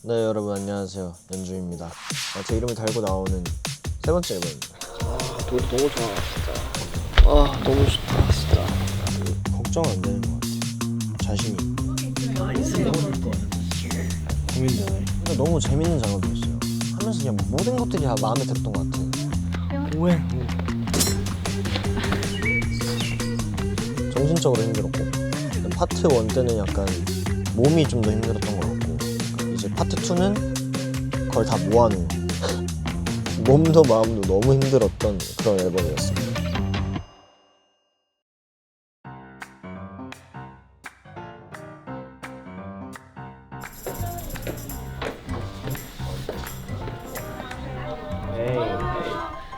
네, 여러분 안녕하세요. 연주입니다. 제 이름을 달고 나오는 세 번째 앨범입니다. 너무 좋아 진짜. 너무 좋다 진짜. 걱정 안 되는 것 같아요. 자신이. 있으면 너무 좋을 것 같은데. 고민되네. 근데 너무 재밌는 작업이었어요. 하면서 그냥 모든 것들이 다 마음에 들었던 것 같아요. 오해. 정신적으로 힘들었고, 파트 1 때는 약간 몸이 좀 더 힘들었던 것 같고, 이제 파트 2는 그걸 다 모아놓은 몸도 마음도 너무 힘들었던 그런 앨범이었습니다.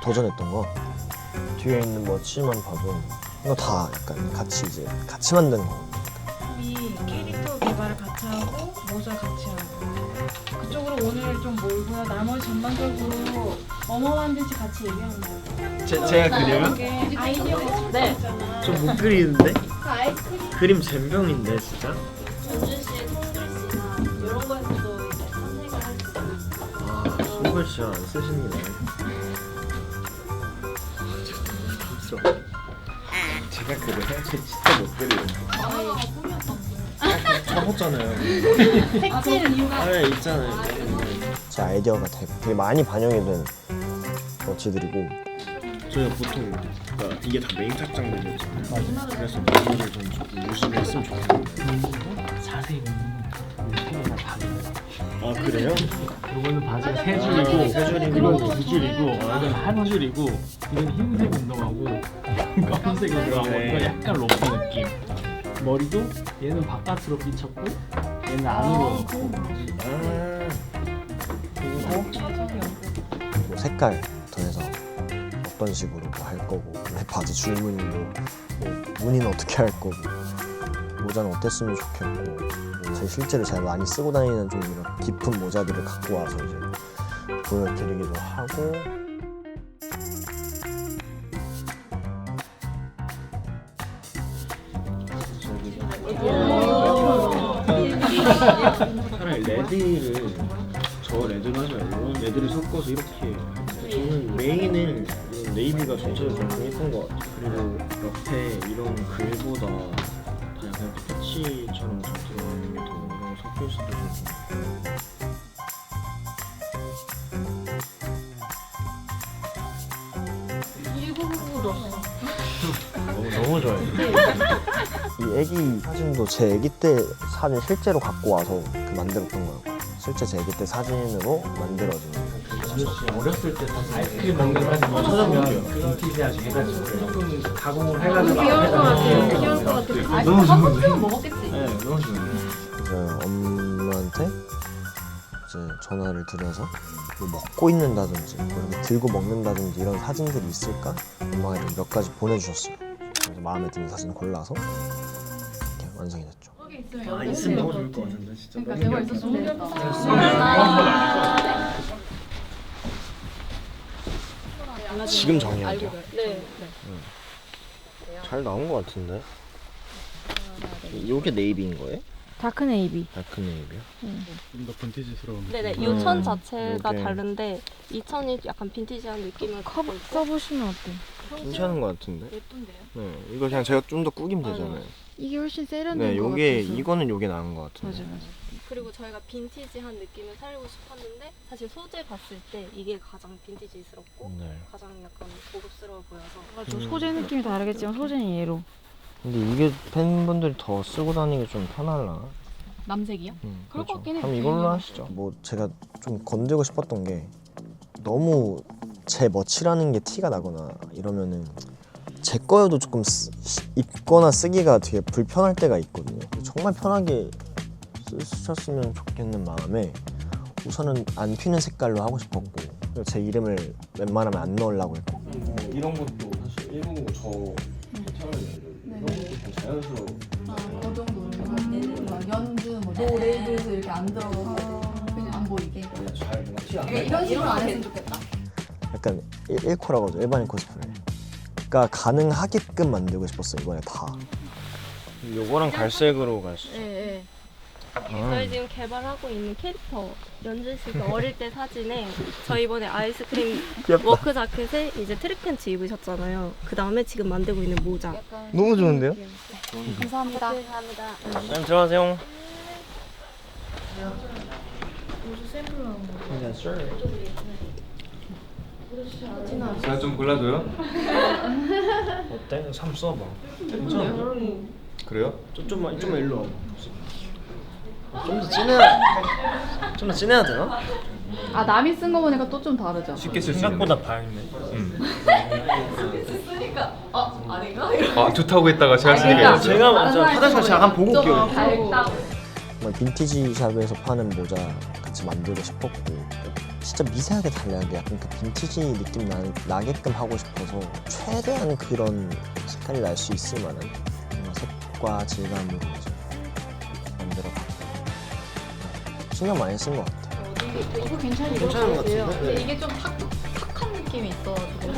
도전했던 거 뒤에 있는 뭐 치만 봐도 이거 다 약간 같이 만드는 거. 이 캐릭터 개발을 같이 하고 모자 같이 하고 그쪽으로 오늘 좀 몰고요. 나머지 전반적으로 뭐뭐 만든지 같이 얘기하면 돼요. 제가 그려요? 이게 아이디어가 네. 있잖아. 좀 못 그리는데? 그 아이스크림 그림 젬병인데 진짜? 전준 씨의 손글씨나 이런 거에서도 이제 선택을 할 수 있어요. 손글씨 안 쓰시는 게 나아요. 부끄러워. 제가 그려요? 저 진짜 못 그려요. 쳐봤잖아요. 색칠 이유가 있잖아요. 제 아이디어가 되게 많이 반영이 된 워치들이고, 저희가 보통 그러니까 이게 다 메인 착장들이었잖아요. 그래서 메인을 좀 조금 유심했으면 좋겠는데. 자세히 보면 느낌이 다 달라요. 아 그래요? 이거는 바지가 세 줄이고, 세 줄이고. 이건 두 줄이고, 이건 한 줄이고, 이건 흰색 운동하고, 검은색 운동하고, 네. 이건 약간 로프 느낌. 머리도 얘는 바깥으로 삐쳤고, 얘는 안으로 넣고. 뭐 색깔 더해서 어떤 식으로 뭐 할 거고, 내 바지 줄무늬도 뭐 무늬는 어떻게 할 거고, 모자는 어땠으면 좋겠고, 제 실제로 제가 많이 쓰고 다니는 좀 이런 깊은 모자들을 갖고 와서 이제 보여드리기도 하고. 차라리 레드를 저 레드를 하지 말고 레드를 섞어서 이렇게. 저는 메인은 이런 네이비가 전체적으로 좀 예쁜 것 같아요. 그리고 옆에 이런 글보다 다 약간 패치처럼 좀 들어있는 게 더 이런 거 섞여 있을 때 좀. 너무 좋아요. 이 애기 사진도 제 애기 때 사진 실제로 갖고 와서 만들었던 거예요. 실제 제 애기 때 사진으로 만들어진 거예요. 어렸을 때 사실 아이스크림 먹는 거 찾아보면 빈티지하게 해가지고 조금 가공을 해가지고. 귀여울 것 같아요. 귀여울 것 같아요. 너무 좋은데? 먹었겠지. 네, 너무 좋은데? 이제 엄마한테 이제 전화를 드려서 뭐 먹고 있는다든지 뭐 이렇게 들고 먹는다든지 이런 사진들이 있을까? 엄마가 이렇게 몇 가지 보내주셨어요. 그래서 마음에 드는 사진 골라서 이렇게 완성이 됐죠. 있으면 너무 좋을 것 같은데 진짜. 그러니까 내가 있었으면 되겠다. 지금 정해야 돼요. 네. 잘 나온 것 같은데? 이게 네이비인 거예요? 다크 네이비. 다크 네이비요? 좀 더 빈티지스러운. 네네. 이 천 자체가 요게. 다른데 이 천이 약간 빈티지한 느낌을 갖고 있고 써보시면 어때? 괜찮은 것 같은데? 예쁜데요? 네, 이거 그냥 제가 좀 더 꾸기면 되잖아요. 이게 훨씬 세련된 네, 것 요게 같아서. 이거는 요게 나은 것 같은데. 맞아. 그리고 저희가 빈티지한 느낌을 살리고 싶었는데 사실 소재 봤을 때 이게 가장 빈티지스럽고 네. 가장 약간 고급스러워 보여서 맞아. 소재 느낌이 다르겠지만 소재는 얘로. 근데 이게 팬분들이 더 쓰고 다니기 좀 편하려나? 남색이요? 그럴 것 같긴 해요. 그럼 이걸로 하시죠. 뭐 제가 좀 건들고 싶었던 게 너무 제 멋이라는 게 티가 나거나 이러면은 제 거여도 조금 입거나 쓰기가 되게 불편할 때가 있거든요. 정말 편하게 쓰셨으면 좋겠는 마음에 우선은 안 튀는 색깔로 하고 싶었고, 그리고 제 이름을 웬만하면 안 넣으려고 했고. 이런 것도 사실 일본인 저 패턴을 이런 것도 좀 자연스러워. 그 정도는 연주, 뭐 노래도 이렇게 안 들어가서 그냥 안 보이게 잘 뭔가 티안 나. 이런 식으로 안 했으면 좋겠다. 약간 1코라고 하죠. 일반인 코스프레가 가능하게끔 만들고 싶었어요. 이번에 다. 요거랑 갈색으로 갔어. 예. 저희 지금 개발하고 있는 캐릭터 연준 씨가 어릴 때 사진에 저희 이번에 아이스크림 워크 자켓에 이제 트랙 팬츠 입으셨잖아요. 그 다음에 지금 만들고 있는 모자. 너무 좋은데요? 감사합니다. 감사합니다. 네, 들어가세요. 제가 좀 골라줘요? 어때? 한번 써봐. 괜찮아. 그래요? 좀만 일로 와. 좀 더 진해야 되나? 아 남이 쓴 거 보니까 또 좀 다르죠? 쉽게 쓸 수 있는 다행이네. 쓰니까 아닌가? 아 좋다고 했다가 제가 쓰니까 아니다. 이랬어요. 제가 먼저 화장실 잠깐 보고 올게요. 밝다. 정말 빈티지 샵에서 파는 모자 같이 만들고 싶었고 진짜 미세하게 달라게 약간 그 빈티지 느낌 나게끔 하고 싶어서 최대한 그런 색깔이 날 수 있을 만한 뭔가 색과 질감으로 이제 만들어봤고 신경 많이 쓴 것 같아요. 이거 괜찮은 것 같은데? 네. 이게 좀 탁한 느낌이 있어가지고.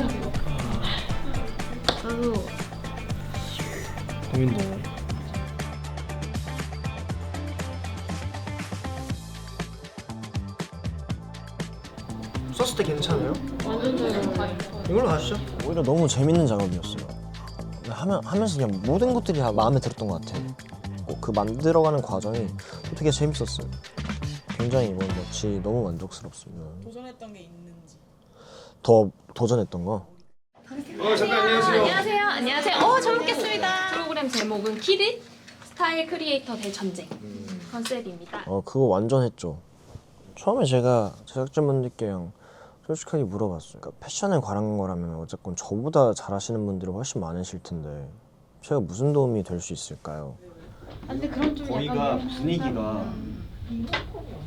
나도 고민돼. 썼을 때 괜찮아요? 완전 잘 이걸로 가시죠. 오히려 너무 재밌는 작업이었어요. 하면서 그냥 모든 것들이 다 마음에 들었던 것 같아요. 그 만들어가는 과정이 되게 재밌었어요. 굉장히 이번 역시 너무 만족스럽습니다. 도전했던 게 있는지. 더 도전했던 거? 잠깐 안녕하세요. 안녕하세요. 잘 먹겠습니다. 프로그램 제목은 키릿 스타일 크리에이터 대전쟁 컨셉입니다. 그거 완전 했죠. 처음에 제가 제작진분들께 그냥 솔직하게 물어봤어요. 그러니까 패션에 관한 거라면 어쨌건 저보다 잘하시는 분들이 훨씬 많으실 텐데 제가 무슨 도움이 될 수 있을까요? 근데 그런 좀 거기가 약간 분위기가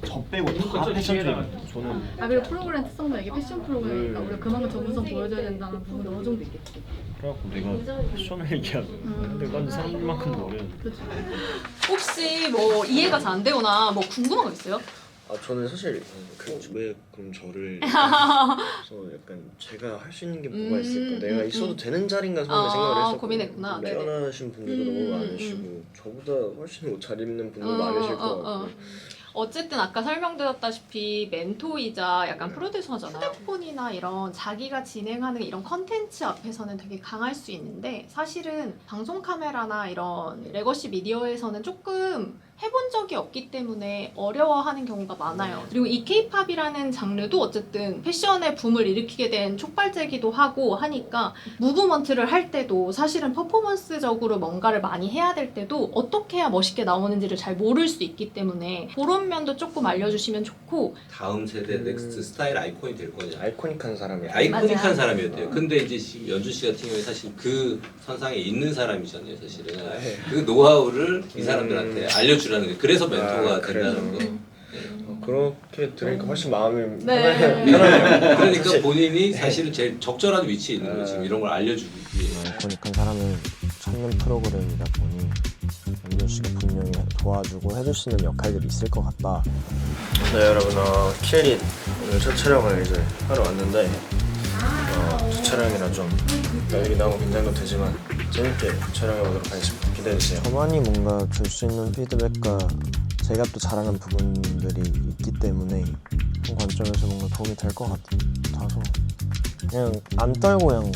저 빼고 다 패션적이에요. 저는 아 그리고 프로그램 특성도 이게 패션 프로그램이니까 우리가 그만큼 전문성 보여줘야 된다는 부분이 어느 정도 있겠지. 그래갖고 내가 패션을 얘기하고 내가 근데 사람들만큼 어려운. 혹시 뭐 이해가 잘 안 되거나 뭐 궁금한 거 있어요? 저는 사실 왜 그럼 저를 그래서 약간 제가 할 수 있는 게 뭐가 있을까? 내가 있어도 되는 자리인가 처음에 생각을 했었고 고민했구나. 네네. 뛰어나신 분들도 너무 많으시고 저보다 훨씬 옷 잘 입는 분들 많으실 것 같고 어쨌든 아까 설명드렸다시피 멘토이자 약간 프로듀서잖아요. 휴대폰이나 이런 자기가 진행하는 이런 컨텐츠 앞에서는 되게 강할 수 있는데 사실은 방송 카메라나 이런 레거시 미디어에서는 조금 해본 적이 없기 때문에 어려워하는 경우가 많아요. 그리고 이 K-팝이라는 장르도 어쨌든 패션의 붐을 일으키게 된 촉발제기도 하고 하니까 무브먼트를 할 때도 사실은 퍼포먼스적으로 뭔가를 많이 해야 될 때도 어떻게 해야 멋있게 나오는지를 잘 모를 수 있기 때문에 그런 면도 조금 알려주시면 좋고 다음 세대 넥스트 스타일 아이콘이 될 거냐. 아이코닉한 사람이 아이코닉한 맞아요. 사람이었대요. 근데 이제 지금 연준 씨 같은 경우에 사실 그 선상에 있는 사람이잖아요. 사실은 그 노하우를 이 사람들한테 알려주라는 거예요. 그래서 멘토가 된다는 거. 그렇게 들으니까 훨씬 마음이 네. 편하네요. 그러니까 본인이 사실은 제일 적절한 위치에 있는 거예요. 지금 이런 걸 알려주기 위해. 아이코닉한 사람을 찾는 프로그램이다 보니 연준 씨가 분명히 도와주고 해줄 수 있는 역할들이 있을 것 같다. 네 여러분, 키릿 오늘 첫 촬영을 이제 하러 왔는데 첫 촬영이라 좀 떨리기도 하고 긴장도 되지만 재밌게 촬영해보도록 하겠습니다. 기대해주세요. 저만이 뭔가 줄 수 있는 피드백과 제가 또 잘하는 부분들이 있기 때문에 그런 관점에서 뭔가 도움이 될 것 같아서 그냥 안 떨고 그냥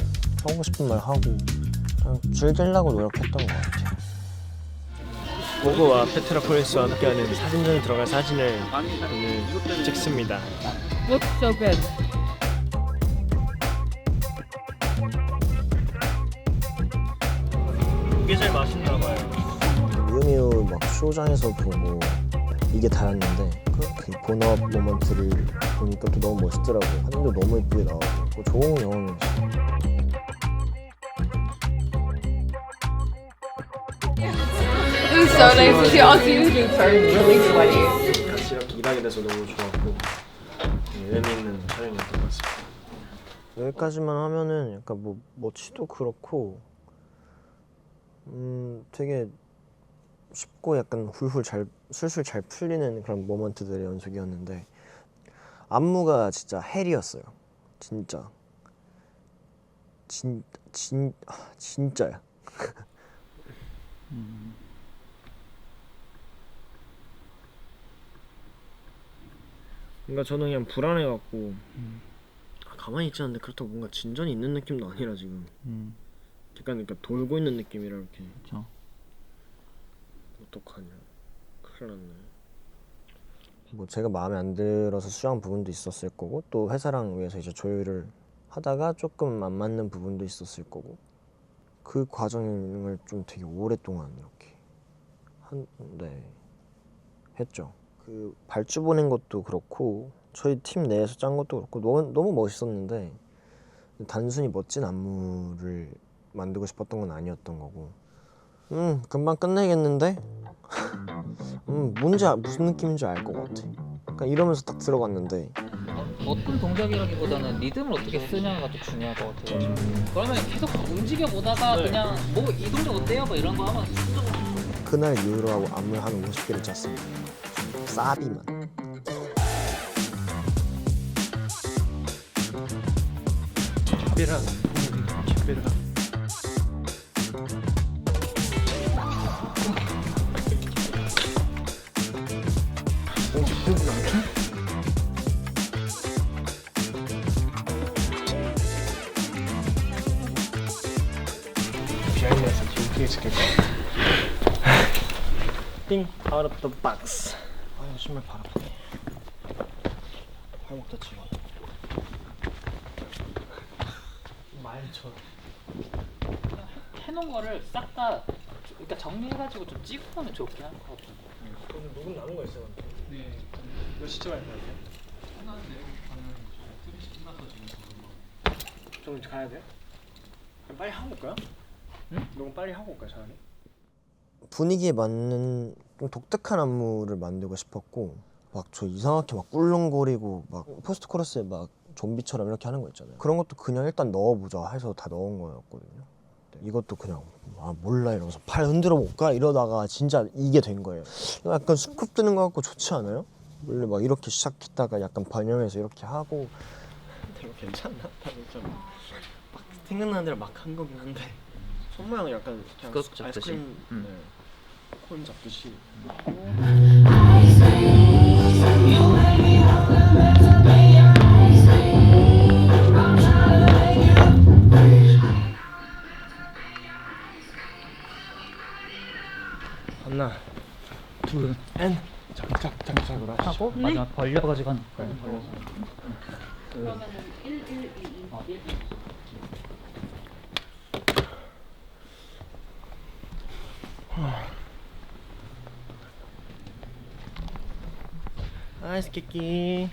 하고 싶은 말 하고 그냥 즐기려고 노력했던 것 같아요. 보그와 페트라폴리스와 함께하는 사진전에 들어갈 사진을 오늘 찍습니다. Looks so good. 이게 제일 맛있나 봐요. 미우미우 막 쇼장에서 보고 이게 다였는데 그 본업 모먼트를 보니까 또 너무 멋있더라고요. 사진도 너무 예쁘게 나오고 좋은 경험이었어요. It was so nice to see all you do turn really sweaty. 같이 이렇게 일하게 돼서 너무 좋았고 의미 있는 촬영이었던 것 같습니다. 여기까지만 하면은 약간 뭐 멋지도 그렇고 되게 쉽고 약간 훌훌 잘 술술 잘 풀리는 그런 모먼트들의 연속이었는데 안무가 진짜 헬이었어요. 진짜 진짜야. 그러니까 저는 그냥 불안해갖고 가만히 있지 않는데 그렇다고 뭔가 진전이 있는 느낌도 아니라 지금 약간 그러니까 돌고 있는 느낌이라 이렇게. 그렇죠. 어떡하냐. 큰일 났네. 뭐 제가 마음에 안 들어서 수정한 부분도 있었을 거고 또 회사랑 위해서 이제 조율을 하다가 조금 안 맞는 부분도 있었을 거고 그 과정을 좀 되게 오랫동안 이렇게 했죠. 그 발주 보낸 것도 그렇고 저희 팀 내에서 짠 것도 그렇고 너무 멋있었는데 단순히 멋진 안무를 만들고 싶었던 건 아니었던 거고 금방 끝내겠는데 무슨 느낌인지 알 것 같아. 그러니까 이러면서 딱 들어갔는데 어떤 동작이라기보다는 리듬을 어떻게 쓰냐가 더 중요할 것 같아요. 그러면 계속 움직여 보다가 그냥 뭐 이 동작 어때요? 뭐 이런 거 하면 그날 이후로 하고 안무 한 50개를 짰습니다. 싸비만. 개빼라. 비하인드에서 뒤에 찍힐 거야. 띵! out of the box. 아유 신발 발 아프네. 발목 다치고. 많이 쳐. 해놓은 거를 싹 다 그러니까 정리해가지고 좀 찍고 하면 좋긴 할 것 같아요. 오늘 녹음 남은 거 있어요? 네. 몇 시쯤 할 것 같아요? 끝났는데 저는 트리시 끝나서 지금 좀 가야 돼요? 그럼 빨리 하고 올까요? 응? 녹음 빨리 하고 올까요, 차라리? 분위기에 맞는 좀 독특한 안무를 만들고 싶었고 막 저 이상하게 막 꿀렁거리고 막 포스트 코러스에 막 좀비처럼 이렇게 하는 거 있잖아요. 그런 것도 그냥 일단 넣어보자 해서 다 넣은 거였거든요. 이것도 그냥 몰라 이러면서 팔 흔들어 볼까 이러다가 진짜 이게 된 거예요. 약간 스쿱 뜨는 거 같고 좋지 않아요? 원래 막 이렇게 시작했다가 약간 반영해서 이렇게 하고 이거 괜찮나? 다들 좀막 생각나는 대로 막 한 거긴 한데 손 모양은 약간 그냥 스컵 잡듯이? 아이스크림 콘 잡듯이. 하나, 둘, 앤 장착으로 하시죠. 마지막 벌려가지고 하는 거예요. 그러면은 1, 1, 2, 2. 1, 2. 아이스 키키.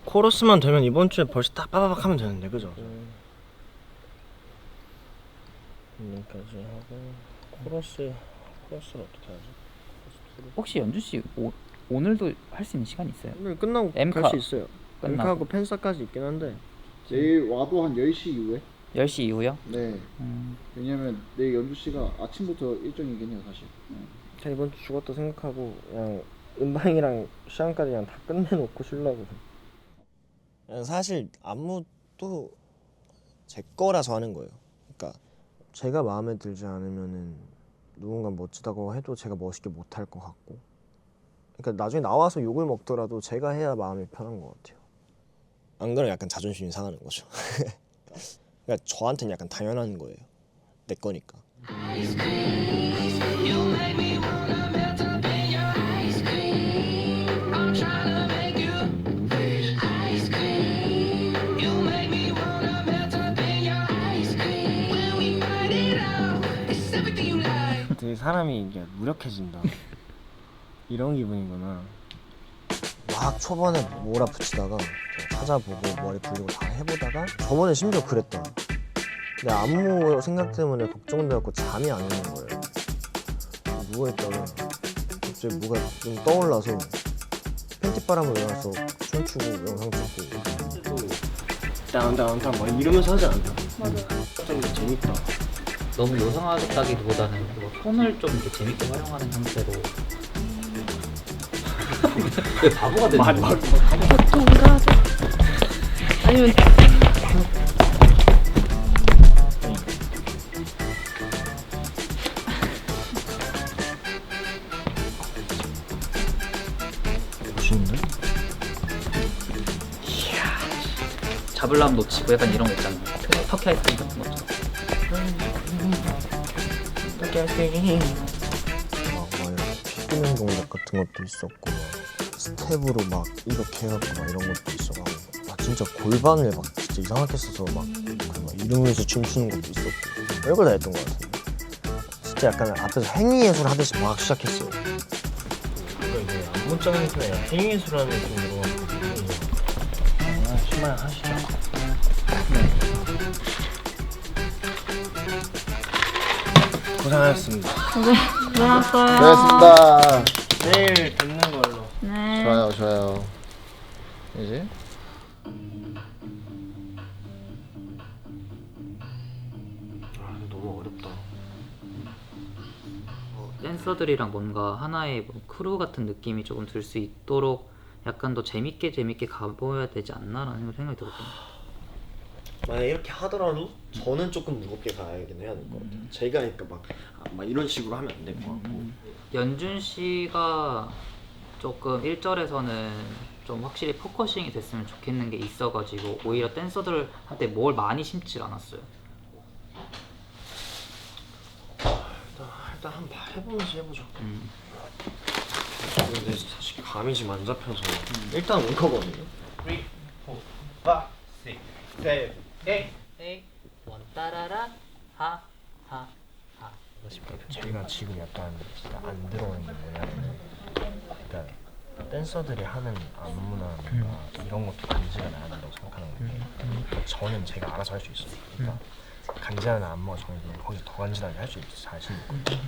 코러스만 되면 이번 주에 벌써 딱 빠바박 하면 되는데 그죠? 여기까지 하고 코러스를 어떻게 하지? 혹시 연주 씨 오늘도 할 수 있는 시간 있어요? 오늘 끝나고 엠카 갈 수 있어요. 끝나고. 엠카하고 팬사까지 있긴 한데 내일 와도 한 10시 이후에? 10시 이후요? 네. 왜냐면 내일 연주 씨가 아침부터 일정이긴 해요 사실. 제가 이번 주 죽었다 생각하고 그냥 음방이랑 시간까지 그냥 다 끝내놓고 쉬려고. 사실 안무도 제 거라서 하는 거예요. 그러니까 제가 마음에 들지 않으면은 누군가 멋지다고 해도 제가 멋있게 못할 것 같고 그러니까 나중에 나와서 욕을 먹더라도 제가 해야 마음이 편한 것 같아요. 안 그러면 약간 자존심이 상하는 거죠. 그러니까 저한테는 약간 당연한 거예요. 내 거니까. 되게 사람이 이게 무력해진다. 이런 기분이구나. 막 초반에 몰아붙이다가 찾아보고 머리 굴리고 다 해보다가 저번에 심지어 그랬다. 근데 안무 생각 때문에 걱정돼갖고 잠이 안 오는 거예요. 누워있다가 갑자기 뭐가 좀 떠올라서 팬티바람을 일어나서 춤추고 영상 찍고 다운 막 이러면서 하지 않나? 맞아. 좀 재밌다. 너무 요상하다기보다는 뭐 손을 좀 이렇게 재밌게 활용하는 형태로 왜 바보가 되는 거야? 보통 하죠. 아니면 잡으려면 놓치고 약간 이런 거 있잖아요. 터키 아이스크림 같은 거 있잖아요. 막 이렇게 피 뜨는 동작 같은 것도 있었고 막 스텝으로 막 이렇게 해갖고 막 이런 것도 있어가지고 막 진짜 골반을 막 진짜 이상하게 써서 막 이러면서 춤추는 것도 있었고 별걸 다 했던 것 같아요. 진짜 약간 앞에서 행위예술 하듯이 막 시작했어요. 그러니까 이제 안무장이 아니라 행위예술하는 느낌으로 신발 하시죠. 고생하셨습니다. 고생하셨어요. 고맙습니다. 내일 듣는 걸로. 네. 좋아요, 좋아요. 이제 아 너무 어렵다. 댄서들이랑 뭔가 하나의 뭐 크루 같은 느낌이 조금 들 수 있도록 약간 더 재밌게 가보야 되지 않나라는 생각이 들었던 것 같아요. 만약에 이렇게 하더라도 저는 조금 무겁게 가야긴 해야 될 것 같아요. 제가 그러니까 막 이런 식으로 하면 안 될 것 같고. 연준 씨가 조금 1절에서는 좀 확실히 포커싱이 됐으면 좋겠는 게 있어가지고 오히려 댄서들한테 뭘 많이 심질 않았어요. 일단 한번 해보면서 해보죠. 근데 사실 감이 지금 안 잡혀서 일단 올 거거든요. 3, 4, 5, 6, 7, 8 원따라라 하하하. 제가 지금 약간 진짜 안 들어오는 게 뭐냐면 그러니까 댄서들이 하는 안무나 뭔가 이런 것도 간지가 나야 된다고 생각하는 건데 그러니까 저는 제가 알아서 할 수 있어요. 그러니까 간지나는 안무가 정해지면 거기서 더 간지나게 할 수 있을 자신 있거든요.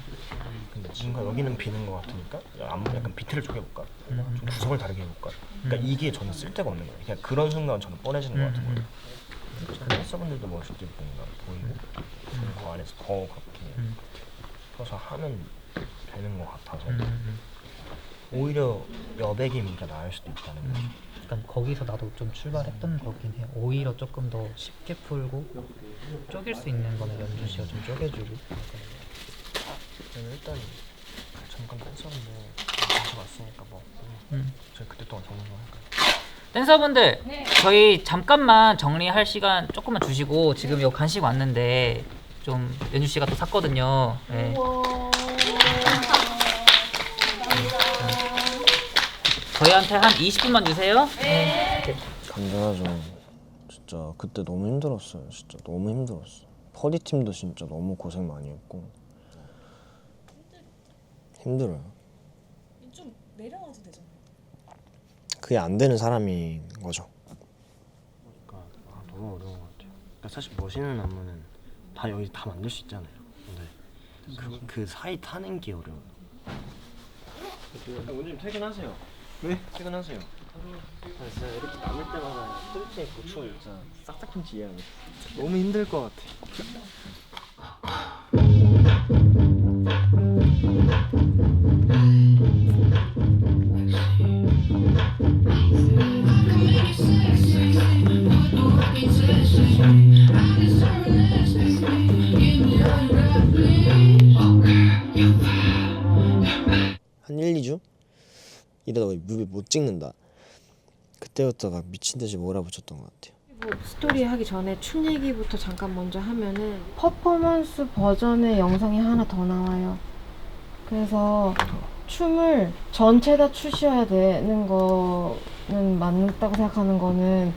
근데 뭔가 여기는 비는 것 같으니까 안무 약간 비트를 쪼개볼까? 좀 구성을 다르게 해볼까? 그러니까 이게 저는 쓸데가 없는 거예요. 그냥 그런 순간 저는 뻔해지는 것 같은 거예요. 댄서분들도 멋있게 뭔가 보이고 그 안에서 더 그렇게 서서 하면 되는 것 같아서 오히려 여백이니까 나을 수도 있다는 거죠. 약간 거기서 나도 좀 출발했던 거긴 해요. 오히려 조금 더 쉽게 풀고 쪼갤 수 있는 거는 연준 씨가 좀 쪼개주고. 저는 일단 잠깐 댄서분들 다시 왔으니까 뭐 저희 그때 동안 정리 좀 할까요? 댄서분들 저희 잠깐만 정리할 시간 조금만 주시고 지금 요 간식 왔는데 좀 연준 씨가 또 샀거든요. 네. 저희한테 한 20분만 주세요. 네. 간단하죠. 진짜 그때 너무 힘들었어요. 진짜 너무 힘들었어. 퍼디 팀도 진짜 너무 고생 많이 했고 힘들어요. 좀 내려가도 되잖아요. 그게 안 되는 사람인 거죠. 그러니까 너무 어려운 것 같아요. 그러니까 사실 멋있는 안무는 다 여기 다 만들 수 있잖아요. 근데 그 사이 타는 게 어려워요. 원장님 퇴근하세요. 왜? 퇴근하세요. 진짜 이렇게 남을 때마다 뜰때 고충을 진짜 싹싹 좀 지해야 돼. 너무 힘들 것 같아. 한 1, 2주? 이러다가 뮤비 못 찍는다. 그때부터 막 미친 듯이 몰아붙였던 것 같아요. 스토리 하기 전에 춤 얘기부터 잠깐 먼저 하면은 퍼포먼스 버전의 영상이 하나 더 나와요. 그래서 춤을 전체 다 추셔야 되는 거는 맞다고 생각하는 거는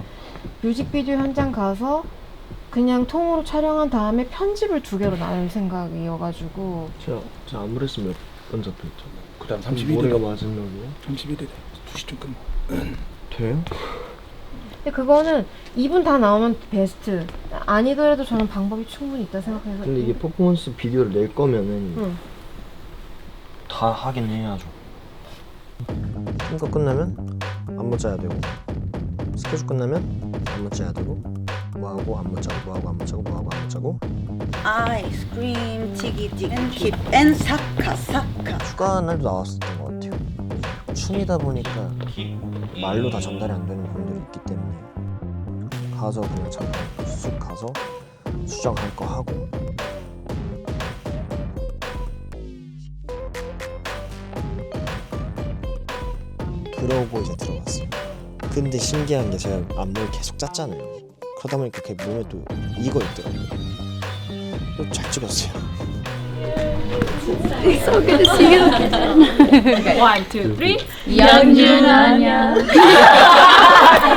뮤직비디오 현장 가서 그냥 통으로 촬영한 다음에 편집을 2개로 나눌 생각이어가지고 제가 안무레스 몇번 잡혀있죠? 그 다음 31일 머리가 맞은 놈이요? 31일에 2시쯤 끝나. 돼요? 근데 그거는 2분 다 나오면 베스트. 아니더라도 저는 방법이 충분히 있다 생각해서. 근데 이게 퍼포먼스 비디오를 낼 거면은 응. 다 하긴 해야죠. 이거 끝나면 안무 짜야 되고 스케줄 끝나면 안무 짜야 되고 뭐하고 안무 짜고 뭐하고 안무 짜고 뭐하고 안무 짜고 아이스크림 튀기튀기 앤 사카사카 휴가 날도 나왔었던 것 같아요. 춤이다 보니까 말로 다 전달이 안 되는 분들이 있기 때문에 가서 그냥 잠깐 쑥 가서 수정할 거 하고 그러고 이제 들어갔어요. 근데 신기한 게 제가 안무를 계속 짰잖아요. 그러다 보니까 걔 몸에 또 이거 있더라고요. 잘 찍었어요. One, two, three. 연준 아냐.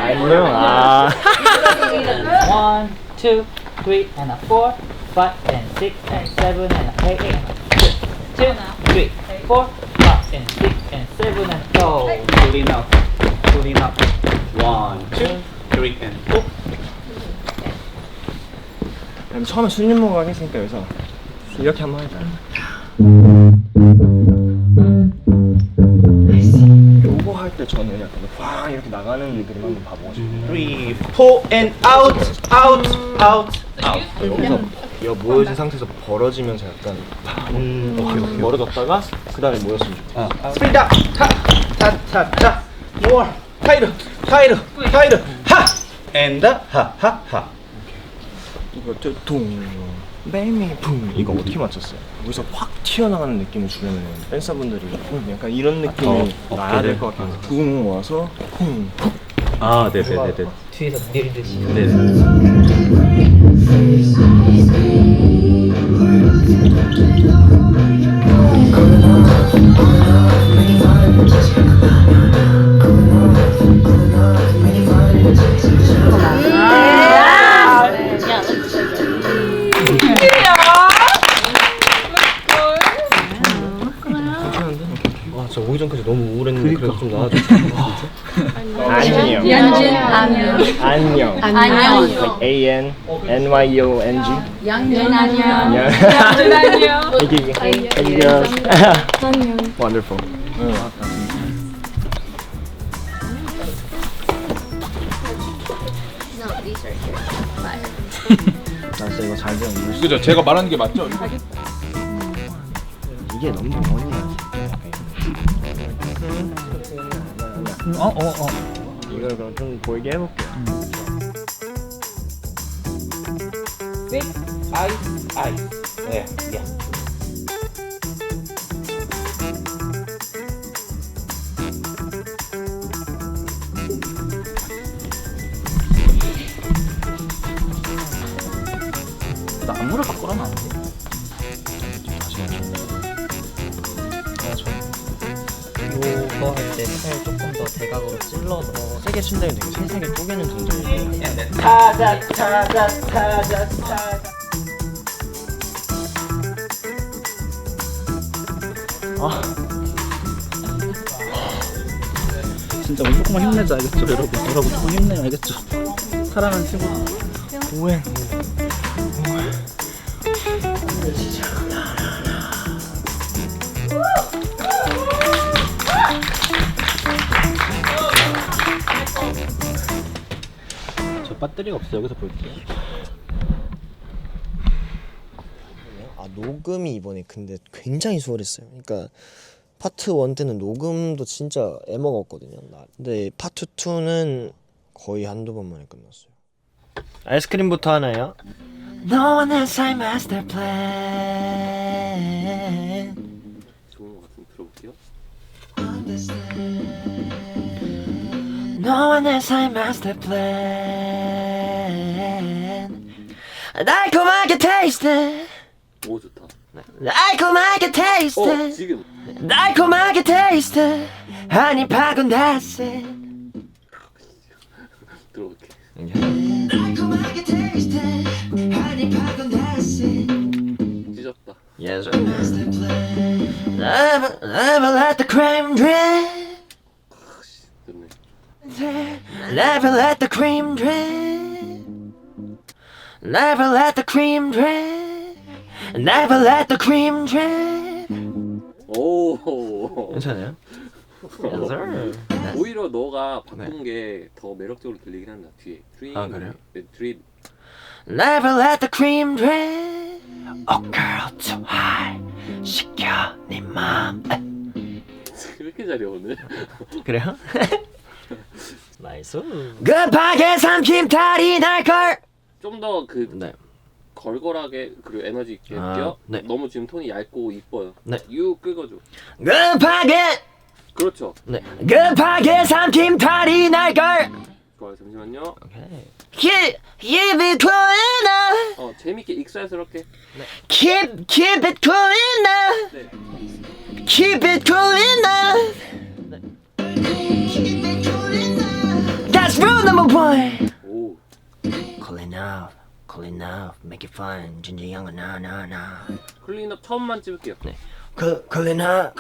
안녕. 아. 1, 2, 3 and a 4, 5 and 6 and 7 and 8 and 2, 3, 4, 5 and 6 and 7 and go. Good enough. Good enough. 1, 2, 3 and 4. 그럼 처음에 술림 먹어 하겠으니까 여기서 이렇게 한번 하자. 요거 할 때 저는 약간 팡 이렇게 나가는 그림 한번 봐보고 싶어요. 3, 4 and out, out, out, out. 여기서 이거 모여진 상태에서 벌어지면서 약간 오케이. 멀어졌다가 그 다음에 모였으면 좋겠어. 스피드 업! 타타타타 more 타이르 하! and 하 이거 동 매미 붕 이거 어떻게 맞췄어요? 여기서 확 튀어나가는 느낌을 주려면 댄서분들이 약간 이런 느낌이 나야 될 것 같아서 붕 와서 쿵 아, 네네네네. 뒤에서 내리듯이. 와, 저 오기 전까지 너무 우울했는데 그래도 좀 나아졌어. 안녕. 연준 안녕. 안녕. 안녕. Like ANNYONG. 연준 안녕. 연준 안녕. Thank you girls. 안녕. Wonderful. 나 진짜 이거 잘 되면 물 그죠? 제가 말하는 게 맞죠? 이게 너무 뭐냐. 이걸 그럼 좀 보이게 해볼게요. 아이. 네, 예. 나 안무를 바꾸라면 안 돼. 이거 할 때 살 조금 더 대각으로 찔러서 세게 친다면 되게 세세게 쪼개는 동작이에요. 타자. 진짜 우리 조금만 힘내자 알겠죠 여러분? 여러분 조금 힘내요 알겠죠? 사랑하는 친구 오해. 저 배터리가 없어 여기서 볼게요. 아 녹음이 이번에 근데 굉장히 수월했어요. 그러니까 파트 1 때는 녹음도 진짜 애먹었거든요. 근데 파트 2는 거의 한두 번 만에 끝났어요. 아이스크림부터 하나요? 너와 내 삶 마스터 플랜. 좋은 것 같으면 들어볼게요. 너와 내 삶 마스터 플랜. 달콤하게 테이스트. 오 좋다. 달콤하게 테이스트. 지금 달콤하게 테이스트. 한입 하곤 다시. 들어볼게. 달콤하게 테이스트. 한입 하곤 다시. 찢었다. Yes, Never let the cream drip. Never let the cream drip. Never let the cream drip. Never let the cream drip. 오. 괜찮아요? Yes, sir. 오히려 너가 바꾼 게 더 매력적으로 들리긴 한다. 뒤에. 아, 그래요? 드립. Never let the cream drip. Oh girl too high. 시켜 네 맘. 왜 이렇게 잘해 오늘? 그래요? 나이스. 급하게 삼킨 탈이 날걸. 좀 더 그 네. 걸걸하게 그리고 에너지 있게 아, 뛰어. 네. 너무 지금 톤이 얇고 이뻐요. 네. 유 끄어줘. 급하게. 그렇죠. 네. 급하게 삼킨 탈이 날걸. 좋아요. 잠시만요. 오케이. Keep it cool enough. 재밌게 익살스럽게. Keep it cool enough. 네. Keep it cool enough. That's rule number one. 오. Cool enough, make it fun. 진지한 거 나. 클린업 처음만 찍을게요. 네. Cool enough.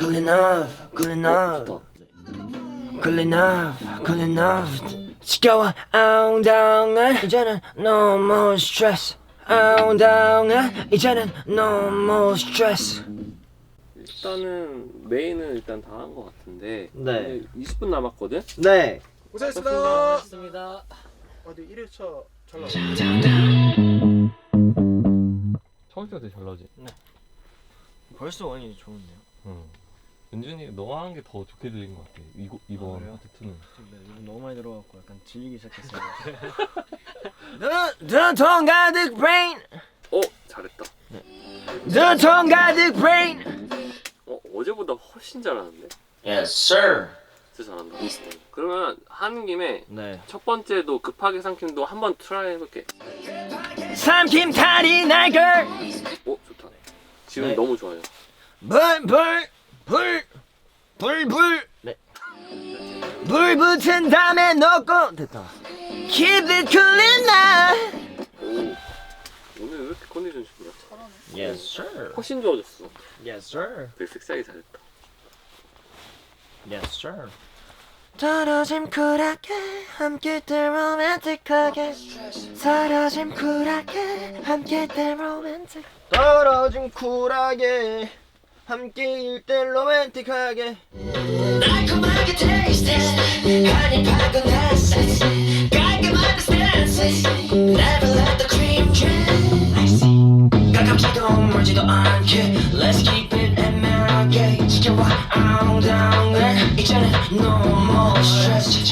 지겨워 엉덩은 이제는 no more stress. 엉덩은 이제는 no more stress. 일단은 메인은 일단 다 한 것 같은데. 네. 20분 남았거든. 네. 고생했습니다. 어디 1회차 잘 나왔어. 처음부터 되게 잘 나오지? 네. 벌써 원이 좋은데요? 응. 연준이 너가 하는 게 더 좋게 들린 것 같아. 이번 그래요? 파트 2는. 네, 너무 많이 들어갔고 약간 질리기 시작했어요. 눈통 가득 brain. 잘했다. 눈통 가득 brain. 어제보다 훨씬 잘하는데? Yes sir. 진짜 잘한다. 그러면 하는 김에 네. 첫 번째도 급하게 삼킴도 한번 트라이 해볼게. 삼킴 탈이 날걸. 좋다. 지금 네. 너무 좋아요. 불. 네. 불 붙은 다음에 넣고 됐다. Keep it cool enough. 오늘 왜 이렇게 컨디션 좋냐? Yes sir. 훨씬 좋아졌어. Yes sir. 되게 섹시하게 잘했다. Yes sir. 떨어짐 쿨하게 함께들 로맨틱하게. 떨어짐 쿨하게 함께들 로맨틱. 떨어진 쿨하게 함께일 때 로맨틱하게. 달콤하게 taste 한입 하고 나서 깔끔한 stance. Never let the cream dry. 가깝지도 멀지도 않게 Let's keep it 애매하게 지켜봐 엉덩은 이제는 no more stress.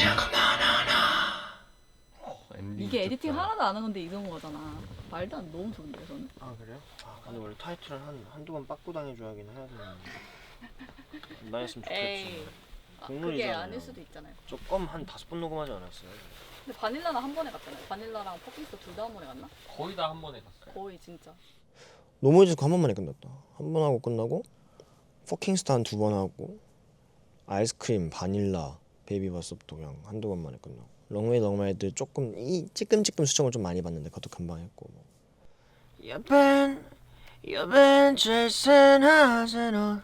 이게 에디팅 하나도 안 한 건데 이 정도 거잖아. 말도 안 너무 좋은데 저는. 아 그래요? 근데 원래 타이틀은 한두 번 빠꾸 당해줘야긴 해야 되는데 나였으면 에이. 좋겠지. 그게 국룰이잖아요. 아닐 수도 있잖아요. 조금 한 5번 녹음하지 않았어요? 근데 바닐라는 한 번에 갔잖아요. 바닐라랑 퍼피스 둘 다 한 번에 갔나? 거의 다 한 번에 갔어요. 거의 진짜. 노무이즈코 한 번만에 끝났다. 한 번 하고 끝나고 퍼킹스타 한 2번 하고 아이스크림, 바닐라, 베이비 버스업도 그냥 한두 번 만에 끝나고 롱웨이 롱웨이드 조금 이 찌끔찌끔 수정을 좀 많이 봤는데 그것도 금방 했고 뭐. You've been chasing Arsenal.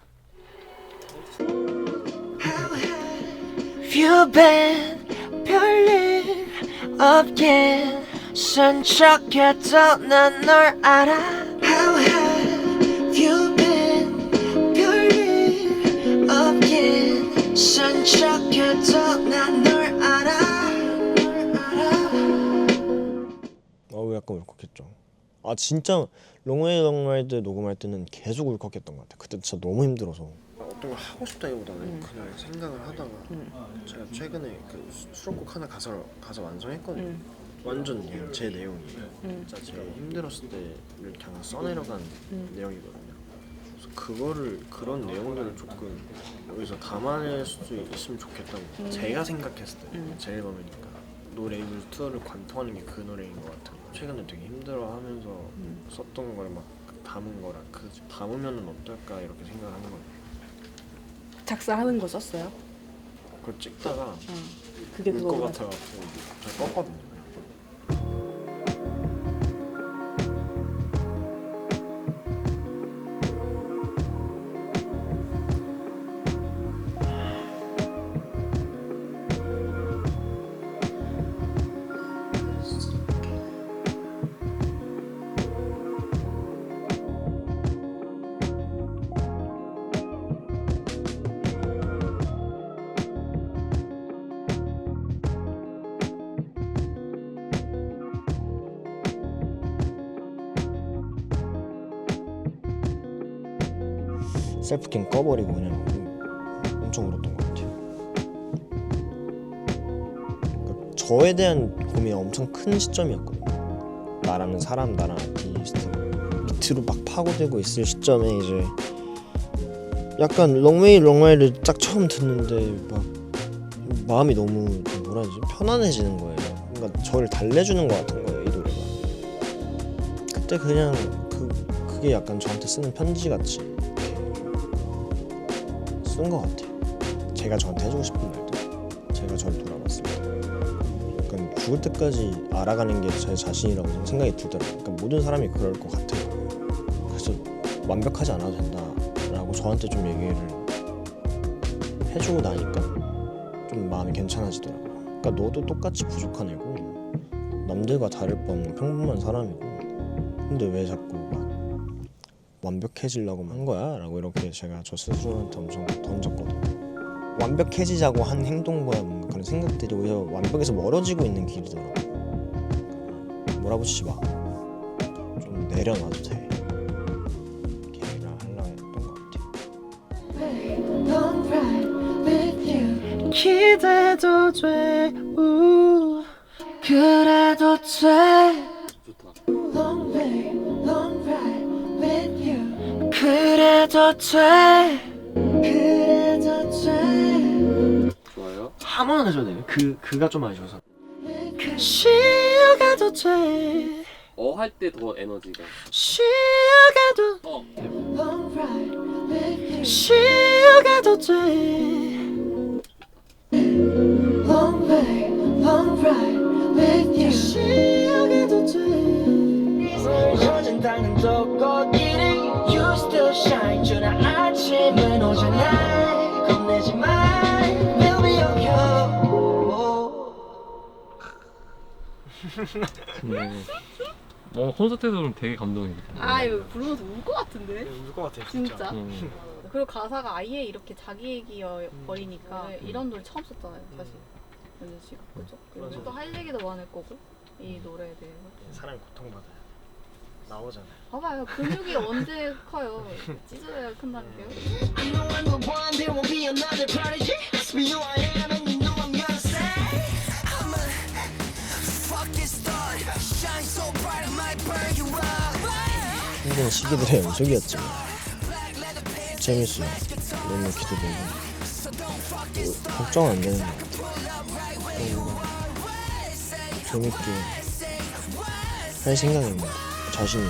You've been 별일 없게 쓴 척해도 난 널 알아. How have you been 별일 없게 쓴 척해도 난 널 알아. 약간 울컥했죠. 아 진짜 롱웨이 롱라이드 녹음할 때는 계속 울컥했던 것 같아. 그때 진짜 너무 힘들어서 어떤 걸 하고 싶다기보다는 그날 생각을 하다가 제가 최근에 그 수록곡 하나 가사 완성했거든요. 완전 그냥 제 내용이에요. 진짜 제가 힘들었을 때를 그냥 써내려간 내용이거든요. 그래서 그런 내용들을 조금 여기서 담아낼 수 있으면 좋겠다고 제가 생각했을 때 제 앨범이니까 노 레이블 투어를 관통하는 게 그 노래인 것 같아요. 최근에 되게 힘들어하면서 썼던 걸 막 담은 거라 담으면은 어떨까 이렇게 생각을 하는 거예요. 작사하는 거 썼어요? 그걸 찍다가 그게 울 것 그거구나. 같아가지고 저 껐거든요. 셀프캠 꺼버리고 그냥 엄청 울었던 것 같아요. 그러니까 저에 대한 고민이 엄청 큰 시점이었거든요. 나라는 사람, 나라는 아티스트 밑으로 막 파고들고 있을 시점에 이제 약간 롱웨이 롱웨이를 딱 처음 듣는데 막 마음이 너무 뭐라 하지 편안해지는 거예요. 뭔가 저를 달래주는 것 같은 거예요, 이 노래가. 그때 그냥 그게 약간 저한테 쓰는 편지 같이 쓴 것 같아요. 제가 저한테 해주고 싶은 말들, 제가 저를 돌아봤을 때 약간 죽을 때까지 알아가는 게 제 자신이라고 생각이 들더라고요. 그러니까 모든 사람이 그럴 것 같아요. 그래서 완벽하지 않아도 된다라고 저한테 좀 얘기를 해주고 나니까 좀 마음이 괜찮아지더라고요. 그러니까 너도 똑같이 부족한 애고 남들과 다를 바 없는 평범한 사람이고 근데 왜 자꾸 막 완벽해지려고 한 거야? 라고 이렇게 제가 저 스스로한테 엄청 던졌거든요. 완벽해지자고 한 행동과 뭔가 그런 생각들이 오히려 완벽에서 멀어지고 있는 길이더라고요. 몰아붙이지 마. 좀 내려놔도 돼. 이렇게 얘기를 하려고 했던 것 같아요. 기대도 돼 그래도 돼 그래도 돼 그래도 돼 좋아요. 한번 해줘야 돼요. 그가 좀 아쉬워서. 쉬어가도 돼 할 때 더 에너지가. 쉬어가도 쉬어가도 돼 쉬어가도 돼 어젠 꽃길이 You still shine 주는 아침은 오잖아 겁내지 마 We'll be okay 콘서트에서 그럼 되게 감동이 돼요. 아 이거 부르면서 울 것 같은데? 울 것 같아요, 진짜. 그리고 가사가 아예 이렇게 자기 얘기여 버리니까 이런 노래 처음 썼잖아요, 사실. 연준 씨가 그죠? 그리고 또 할 얘기도 많을 거고 이 노래에 대해서. 사람이 고통받아요. 나오잖아요. 봐봐요, 근육이 언제 커요? 찢어야 큰다니까요. I know I'm the one there won't be another prodigy It's me who I am and you know I'm gonna say I'm a fucking star Shine so bright I might burn you up 힘든 시기들의 연속이었지만 재밌어요. 너무 기대되고 걱정 안 되는 것 같아요. 재밌게 할 생각입니다. 자신이.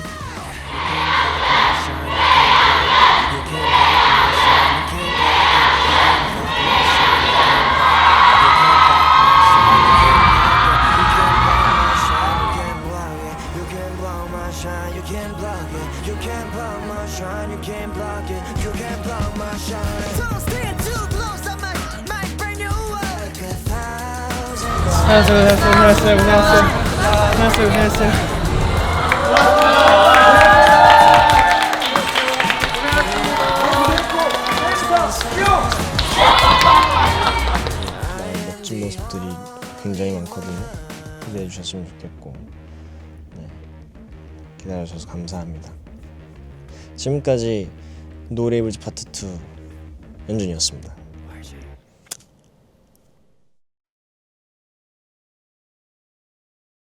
고생했어요. 멋진 모습들이 굉장히 많거든요. 기대해 주셨으면 좋겠고 기다려 주셔서 감사합니다. 지금까지 노레이블즈 파트 2 연준이었습니다.